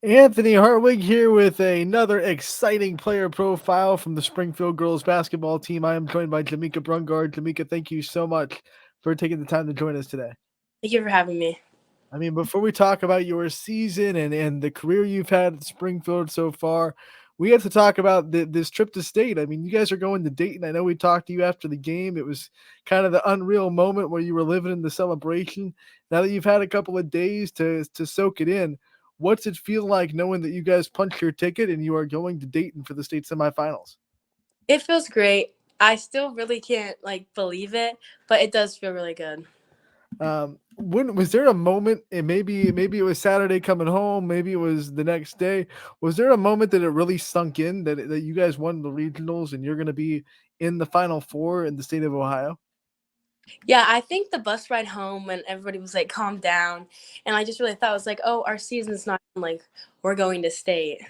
Anthony Hartwig here with another exciting player profile from the Springfield girls basketball team. I am joined by Jamika Brungard. Jamika, thank you so much for taking the time to join us today. Thank you for having me. I mean, before we talk about your season and the career you've had at Springfield so far, we have to talk about this trip to state. I mean, you guys are going to Dayton. I know we talked to you after the game. It was kind of the unreal moment where you were living in the celebration. Now that you've had a couple of days to soak it in, what's it feel like knowing that you guys punched your ticket and you are going to Dayton for the state semifinals? It feels great. I still really can't believe it, but it does feel really good. When was there a moment, and maybe it was Saturday coming home, maybe it was the next day. Was there a moment that it really sunk in that you guys won the regionals and you're going to be in the Final Four in the state of Ohio? Yeah, I think the bus ride home when everybody was like, calm down. And I just really thought it was like, oh, our season's not like we're going to state.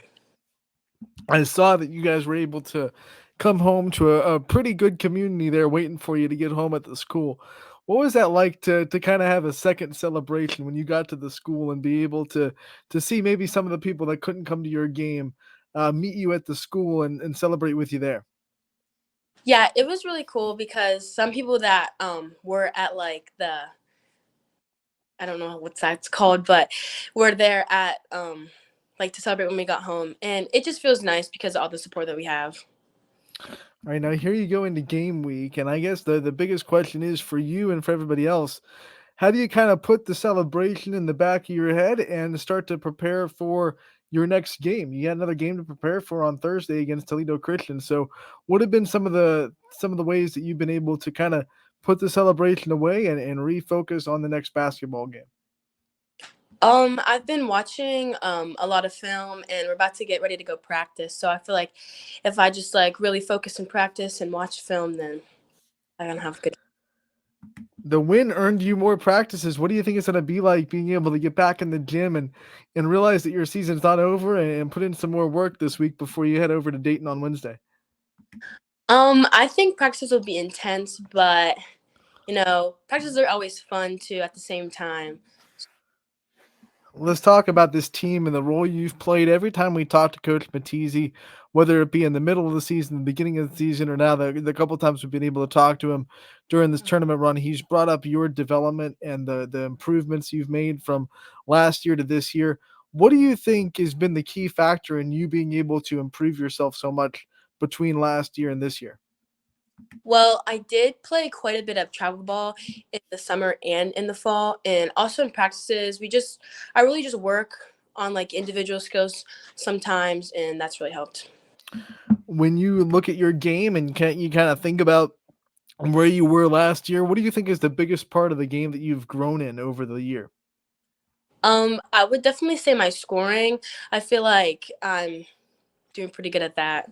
I saw that you guys were able to come home to a pretty good community there waiting for you to get home at the school. What was that like to kind of have a second celebration when you got to the school and be able to see maybe some of the people that couldn't come to your game meet you at the school and celebrate with you there? Yeah, it was really cool because some people that were at like the I don't know what that's called, but were there at like to celebrate when we got home. And it just feels nice because of all the support that we have. All right, now here you go into game week, and I guess the biggest question is for you and for everybody else. How do you kind of put the celebration in the back of your head and start to prepare for your next game? You got another game to prepare for on Thursday against Toledo Christian. So, what have been some of the ways that you've been able to kind of put the celebration away and refocus on the next basketball game? I've been watching a lot of film and we're about to get ready to go practice. So I feel like if I just like really focus and practice and watch film, then I'm gonna have a good. The win earned you more practices. What do you think it's going to be like being able to get back in the gym and realize that your season's not over and put in some more work this week before you head over to Dayton on Wednesday? I think practices will be intense, but practices are always fun too at the same time. Let's talk about this team and the role you've played. Every time we talk to Coach Matizzi, whether it be in the middle of the season, the beginning of the season, or now the couple times we've been able to talk to him during this tournament run, he's brought up your development and the improvements you've made from last year to this year. What do you think has been the key factor in you being able to improve yourself so much between last year and this year? Well, I did play quite a bit of travel ball in the summer and in the fall, and also in practices. I really just work on like individual skills sometimes, and that's really helped. When you look at your game and you kind of think about where you were last year, what do you think is the biggest part of the game that you've grown in over the year? I would definitely say my scoring. I feel like I'm doing pretty good at that.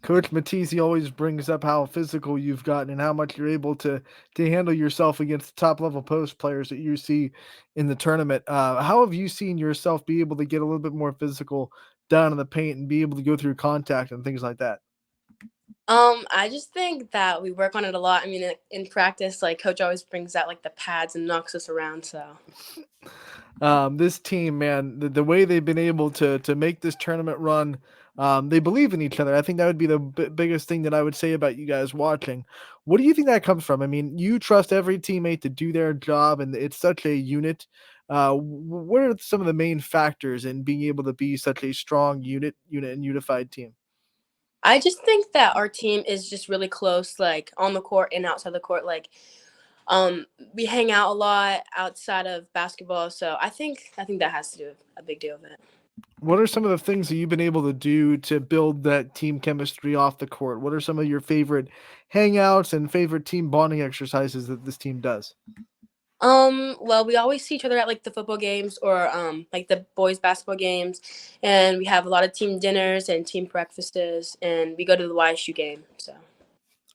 Coach Matisse always brings up how physical you've gotten and how much you're able to handle yourself against the top level post players that you see in the tournament. How have you seen yourself be able to get a little bit more physical down in the paint and be able to go through contact and things like that? I just think that we work on it a lot. I mean, in practice, like coach always brings out like the pads and knocks us around. So This team, man, the way they've been able to make this tournament run, they believe in each other. I think that would be the biggest thing that I would say about you guys watching. What do you think that comes from? I mean, you trust every teammate to do their job, and it's such a unit. What are some of the main factors in being able to be such a strong unit and unified team? I just think that our team is just really close, like on the court and outside the court. We hang out a lot outside of basketball, so I think that has to do a big deal with it. What are some of the things that you've been able to do to build that team chemistry off the court? What are some of your favorite hangouts and favorite team bonding exercises that this team does? Well, we always see each other at like the football games or like the boys basketball games, and we have a lot of team dinners and team breakfasts, and we go to the YSU game. So.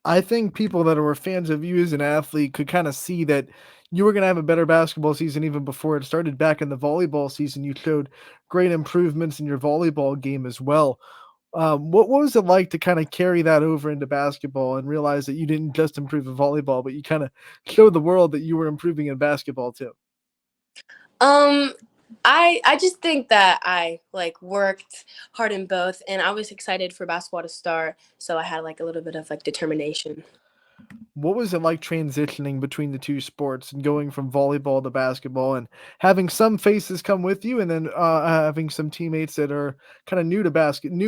I think people that were fans of you as an athlete could kind of see that you were going to have a better basketball season even before it started. Back in the volleyball season, you showed great improvements in your volleyball game as well. What was it like to kind of carry that over into basketball and realize that you didn't just improve in volleyball, but you kind of showed the world that you were improving in basketball too? Um, I just think that I like worked hard in both, and I was excited for basketball to start, so I had like a little bit of like determination. What was it like transitioning between the 2 sports and going from volleyball to basketball and having some faces come with you and then, having some teammates that are kinda new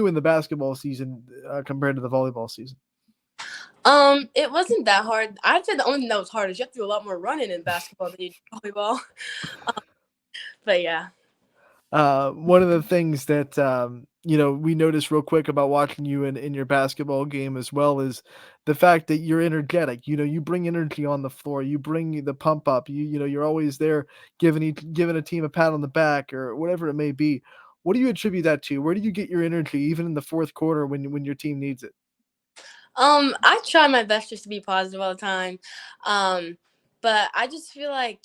in the basketball season, compared to the volleyball season? It wasn't that hard. I'd say the only thing that was hard is you have to do a lot more running in basketball than you do volleyball. But yeah. One of the things that, we noticed real quick about watching you in your basketball game as well is the fact that you're energetic. You bring energy on the floor. You bring the pump up. You're always there giving a team a pat on the back or whatever it may be. What do you attribute that to? Where do you get your energy even in the fourth quarter when your team needs it? I try my best just to be positive all the time. Um, but I just feel like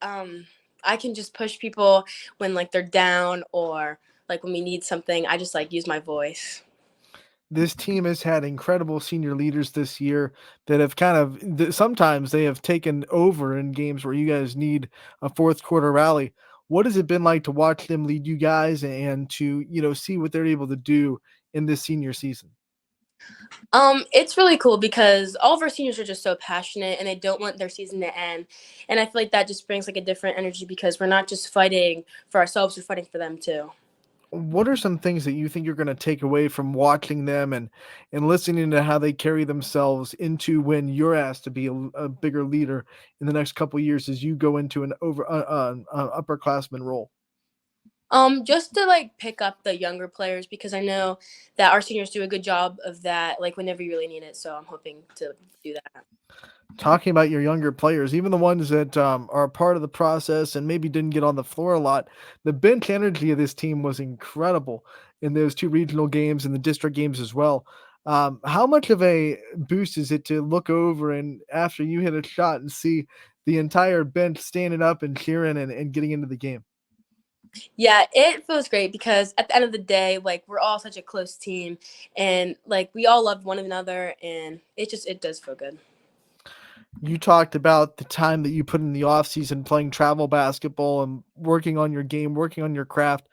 um I can just push people when like they're down or like when we need something. I just like use my voice. This team has had incredible senior leaders this year that have sometimes they have taken over in games where you guys need a fourth quarter rally. What has it been like to watch them lead you guys and to, see what they're able to do in this senior season? It's really cool because all of our seniors are just so passionate and they don't want their season to end. And I feel like that just brings like a different energy because we're not just fighting for ourselves, we're fighting for them too. What are some things that you think you're going to take away from watching them and listening to how they carry themselves into when you're asked to be a bigger leader in the next couple years as you go into an upperclassman role? Just to like pick up the younger players because I know that our seniors do a good job of that, like whenever you really need it. So I'm hoping to do that. Talking about your younger players, even the ones that are a part of the process and maybe didn't get on the floor a lot, the bench energy of this team was incredible in those 2 regional games and the district games as well. How much of a boost is it to look over and after you hit a shot and see the entire bench standing up and cheering and getting into the game? Yeah, it feels great because at the end of the day, like we're all such a close team and like we all love one another and it does feel good. You talked about the time that you put in the off season playing travel basketball and working on your game, working on your craft.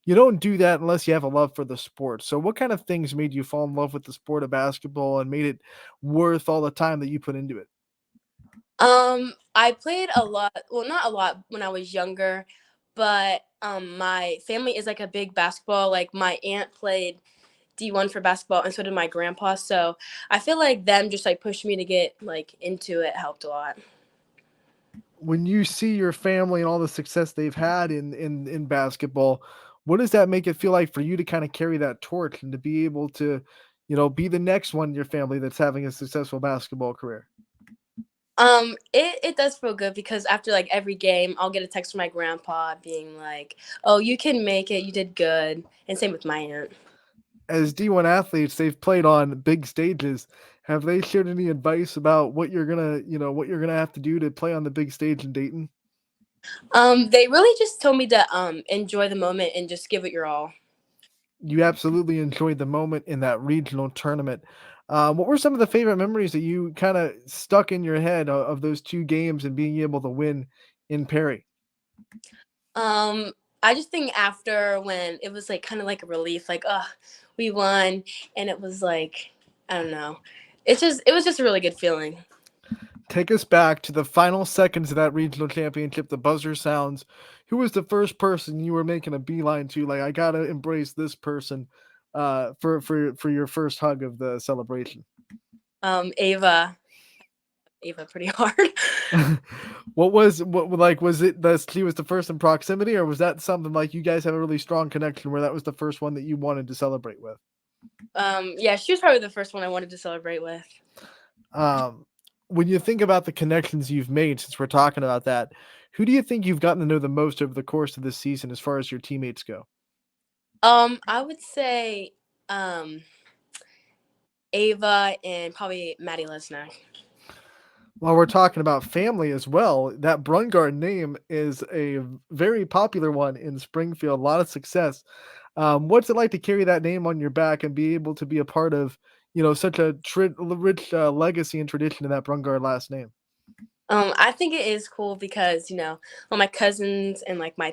You don't do that unless you have a love for the sport. So what kind of things made you fall in love with the sport of basketball and made it worth all the time that you put into it? I played a lot, well, not a lot when I was younger, but my family is like a big basketball. Like my aunt played D1 for basketball and so did my grandpa. So I feel like them just like pushed me to get like into it helped a lot. When you see your family and all the success they've had in basketball, what does that make it feel like for you to kind of carry that torch and to be able to, be the next one in your family that's having a successful basketball career? It does feel good because after like every game, I'll get a text from my grandpa being like, "Oh, you can make it. You did good." And same with my aunt. As D1 athletes, they've played on big stages. Have they shared any advice about what you're gonna have to do to play on the big stage in Dayton? They really just told me to enjoy the moment and just give it your all. You absolutely enjoyed the moment in that regional tournament. What were some of the favorite memories that you kind of stuck in your head of those 2 games and being able to win in Perry? Um, I just think after when it was like kind of like a relief, like, oh, we won, and it was like, I don't know, it was just a really good feeling. Take us back to the final seconds of that regional championship. The buzzer sounds. Who was the first person you were making a beeline to? Like, I gotta embrace this person for your first hug of the celebration. Ava, Ava, pretty hard. Was it that she was the first in proximity, or was that something like you guys have a really strong connection where that was the first one that you wanted to celebrate with? Yeah, she was probably the first one I wanted to celebrate with. Um, when you think about the connections you've made since we're talking about that, who do you think you've gotten to know the most over the course of this season as far as your teammates go? I would say um Ava and probably Maddie Lesnack. While we're talking about family as well, that Brungard name is a very popular one in Springfield. A lot of success. What's it like to carry that name on your back and be able to be a part of, such a rich legacy and tradition in that Brungard last name? I think it is cool because all my cousins and like my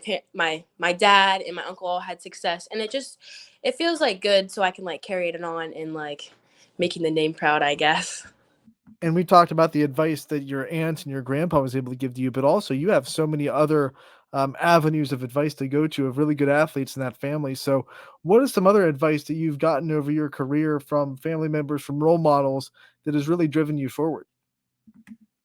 dad and my uncle all had success, and it feels like good, so I can like carry it on and like making the name proud, I guess. And we talked about the advice that your aunt and your grandpa was able to give to you, but also you have so many other avenues of advice to go to of really good athletes in that family. So, what is some other advice that you've gotten over your career from family members, from role models that has really driven you forward?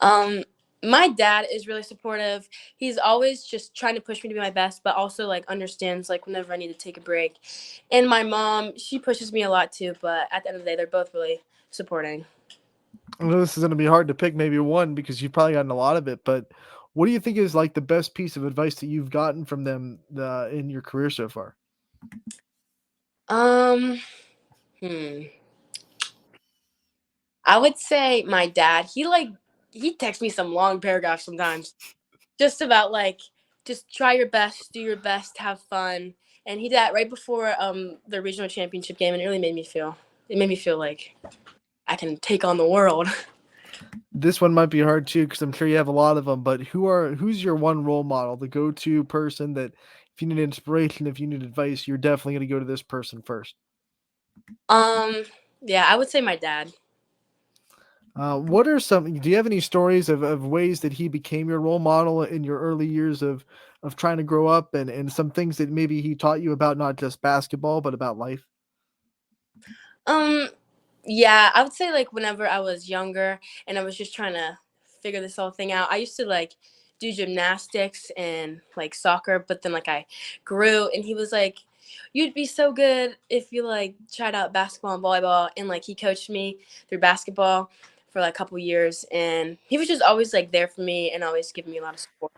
Um, my dad is really supportive. He's always just trying to push me to be my best, but also like understands like whenever I need to take a break. And my mom, she pushes me a lot too, but at the end of the day, they're both really supporting. I know this is going to be hard to pick maybe one because you've probably gotten a lot of it, but what do you think is like the best piece of advice that you've gotten from them in your career so far? Um, hmm. I would say my dad. He texts me some long paragraphs sometimes, just about like just try your best, do your best, have fun. And he did that right before the regional championship game, and it made me feel like I can take on the world. This one might be hard too because I'm sure you have a lot of them. But who's your one role model, the go-to person that if you need inspiration, if you need advice, you're definitely going to go to this person first. Um, yeah, I would say my dad. What are some? Do you have any stories of ways that he became your role model in your early years of trying to grow up, and some things that maybe he taught you about not just basketball but about life? Um, yeah, I would say like whenever I was younger and I was just trying to figure this whole thing out, I used to like do gymnastics and like soccer, but then like I grew and he was like, "You'd be so good if you like tried out basketball and volleyball." And like he coached me through basketball for like a couple years, and he was just always like there for me and always giving me a lot of support.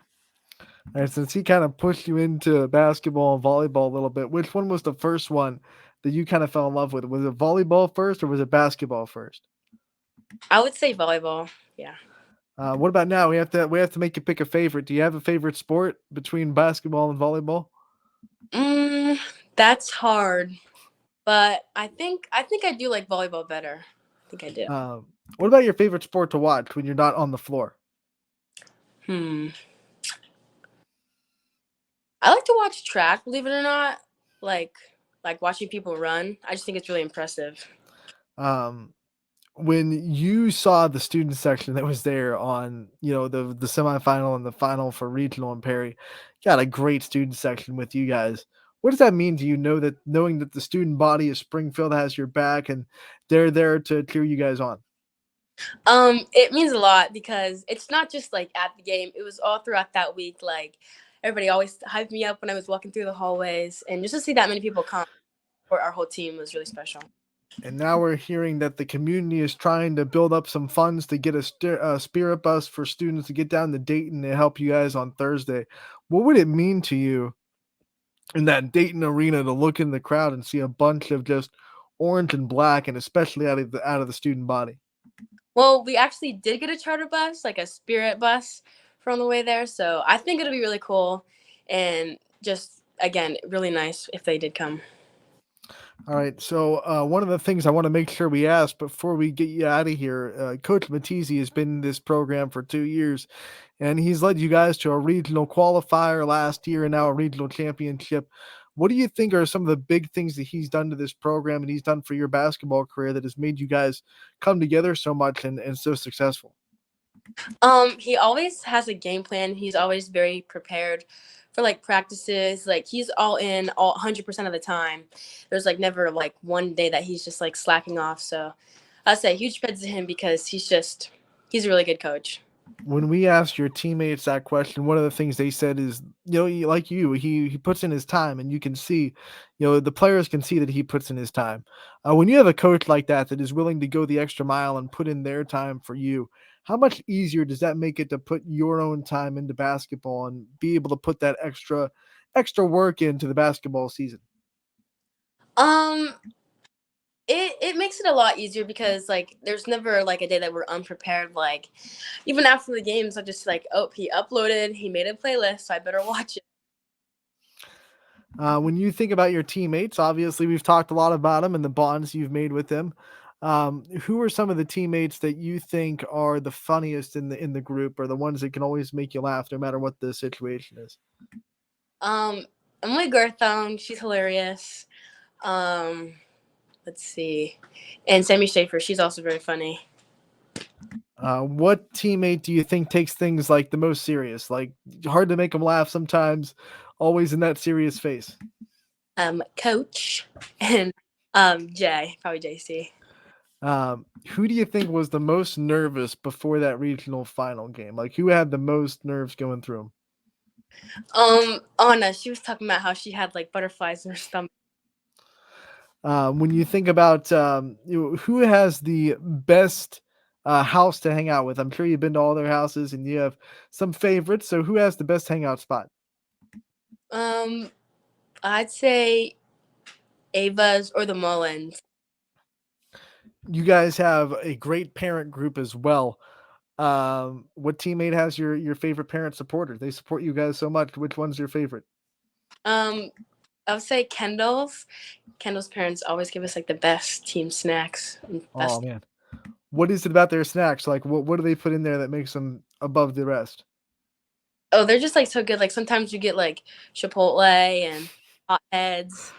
And since he kind of pushed you into basketball and volleyball a little bit, which one was the first one that you kind of fell in love with? Was it volleyball first or was it basketball first? I would say volleyball. Yeah. What about now? We have to make you pick a favorite. Do you have a favorite sport between basketball and volleyball? Mm, that's hard. But I think I do like volleyball better. I think I do. What about your favorite sport to watch when you're not on the floor? Hmm. I like to watch track, believe it or not. Like like watching people run. I just think it's really impressive. Um, when you saw the student section that was there on, the semifinal and the final for regional in Perry, got a great student section with you guys. What does that mean to you? Knowing that the student body of Springfield has your back and they're there to cheer you guys on. It means a lot because it's not just like at the game. It was all throughout that week. Like everybody always hyped me up when I was walking through the hallways, and just to see that many people come for our whole team was really special. And now we're hearing that the community is trying to build up some funds to get a spirit bus for students to get down to Dayton to help you guys on Thursday. What would it mean to you in that Dayton arena to look in the crowd and see a bunch of just orange and black, and especially out of the student body? Well, we actually did get a charter bus, like a spirit bus, from the way there. So I think it'll be really cool, and just again, really nice if they did come. All right. So one of the things I want to make sure we ask before we get you out of here, Coach Matisse has been in this program for 2 years, and he's led you guys to a regional qualifier last year and now a regional championship. What do you think are some of the big things that he's done to this program and he's done for your basketball career that has made you guys come together so much and so successful? He always has a game plan. He's always very prepared for like practices. Like he's all in all 100% of the time. There's like never like one day that he's just like slacking off. So I'll say huge credit to him because he's a really good coach. When we asked your teammates that question, one of the things they said is, like you, he puts in his time, and you can see, the players can see that he puts in his time. When you have a coach like that is willing to go the extra mile and put in their time for you, how much easier does that make it to put your own time into basketball and be able to put that extra work into the basketball season? Um, it makes it a lot easier because like there's never like a day that we're unprepared. Like even after the games, I'm just like, oh, he uploaded, he made a playlist, so I better watch it. When you think about your teammates, obviously we've talked a lot about them and the bonds you've made with them. Who are some of the teammates that you think are the funniest in the group, or the ones that can always make you laugh no matter what the situation is? Um, Emily Garthong, she's hilarious. Um, let's see, and Sammy Schaefer, she's also very funny. What teammate do you think takes things like the most serious? Like hard to make them laugh sometimes, always in that serious face. Coach, and Jay, probably JC. Who do you think was the most nervous before that regional final game? Like who had the most nerves going through them? Anna, she was talking about how she had like butterflies in her stomach. When you think about who has the best house to hang out with, I'm sure you've been to all their houses and you have some favorites. So who has the best hangout spot? Um, I'd say Ava's or the Mullins. You guys have a great parent group as well. What teammate has your favorite parent supporter? They support you guys so much. Which one's your favorite? Um, I would say Kendall's. Kendall's parents always give us like the best team snacks and Oh best. man, what is it about their snacks? Like what do they put in there that makes them above the rest? Oh, they're just like so good. Like sometimes you get like Chipotle and hot heads,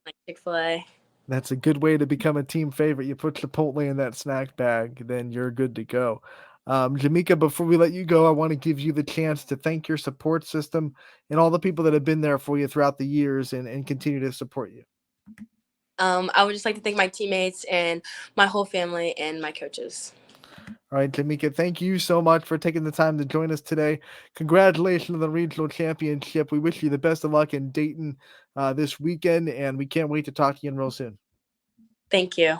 like Chick-fil-A. That's a good way to become a team favorite. You put Chipotle in that snack bag, then you're good to go. Jamika, before we let you go, I want to give you the chance to thank your support system and all the people that have been there for you throughout the years and continue to support you. I would just like to thank my teammates and my whole family and my coaches. All right, Jamika, thank you so much for taking the time to join us today. Congratulations on the regional championship. We wish you the best of luck in Dayton this weekend, and we can't wait to talk to you real soon. Thank you.